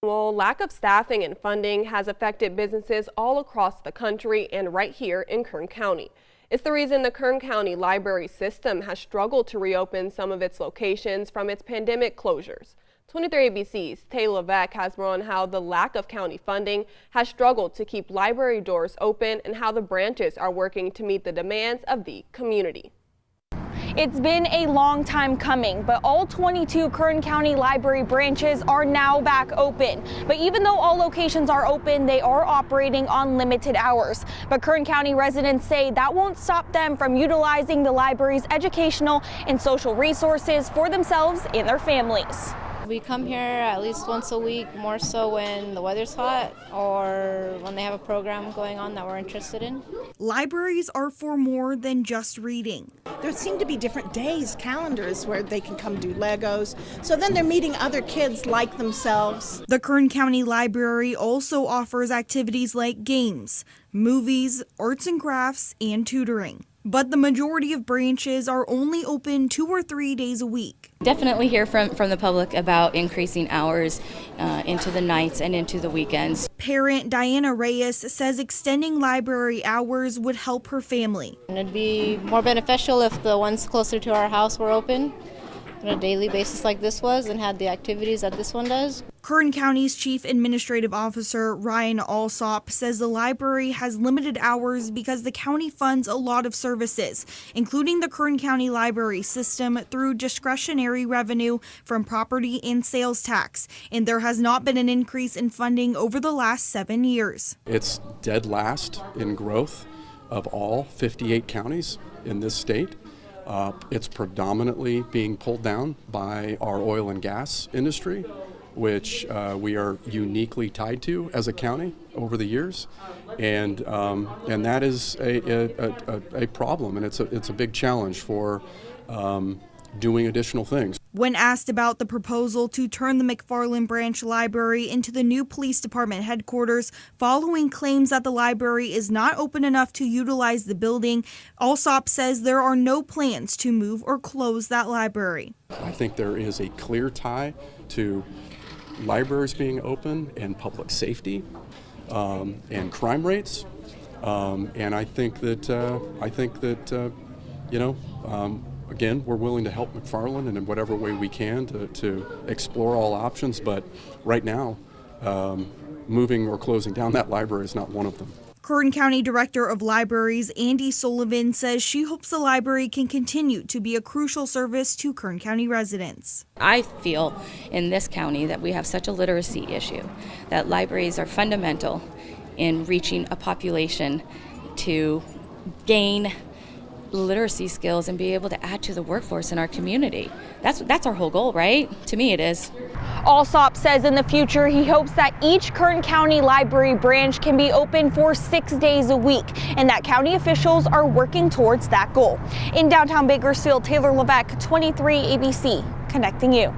Well, lack of staffing and funding has affected businesses all across the country and right here in Kern County. It's the reason the Kern County library system has struggled to reopen some of its locations from its pandemic closures. 23 ABC's Taylor Levesque has more on how the lack of county funding has struggled to keep library doors open and how the branches are working to meet the demands of the community. It's been a long time coming, but all 22 Kern County Library branches are now back open. But even though all locations are open, they are operating on limited hours. But Kern County residents say that won't stop them from utilizing the library's educational and social resources for themselves and their families. We come here at least once a week, more so when the weather's hot or when they have a program going on that we're interested in. Libraries are for more than just reading. There seem to be different days, calendars, where they can come do Legos. So then they're meeting other kids like themselves. The Kern County Library also offers activities like games, movies, arts and crafts, and tutoring. But the majority of branches are only open 2 or 3 days a week. Definitely hear from the public about increasing hours into the nights and into the weekends. Parent Diana Reyes says extending library hours would help her family. And it'd be more beneficial if the ones closer to our house were open on a daily basis like this was and had the activities that this one does. Kern County's Chief Administrative Officer Ryan Alsop says the library has limited hours because the county funds a lot of services, including the Kern County Library System through discretionary revenue from property and sales tax, and there has not been an increase in funding over the last 7 years. It's dead last in growth of all 58 counties in this state. It's predominantly being pulled down by our oil and gas industry, which we are uniquely tied to as a county over the years, and that is a problem, and it's a big challenge for doing additional things. When asked about the proposal to turn the McFarland Branch Library into the new police department headquarters following claims that the library is not open enough to utilize the building, Alsop says there are no plans to move or close that library. I think there is a clear tie to libraries being open and public safety and crime rates, and I think that again, we're willing to help McFarland and in whatever way we can to explore all options, but right now moving or closing down that library is not one of them. Kern County Director of Libraries Andy Sullivan says she hopes the library can continue to be a crucial service to Kern County residents. I feel in this county that we have such a literacy issue, that libraries are fundamental in reaching a population to gain literacy skills and be able to add to the workforce in our community. That's our whole goal, right? To me, it is. Alsop says in the future he hopes that each Kern County Library branch can be open for 6 days a week and that county officials are working towards that goal. In downtown Bakersfield, Taylor Levesque, 23 ABC, connecting you.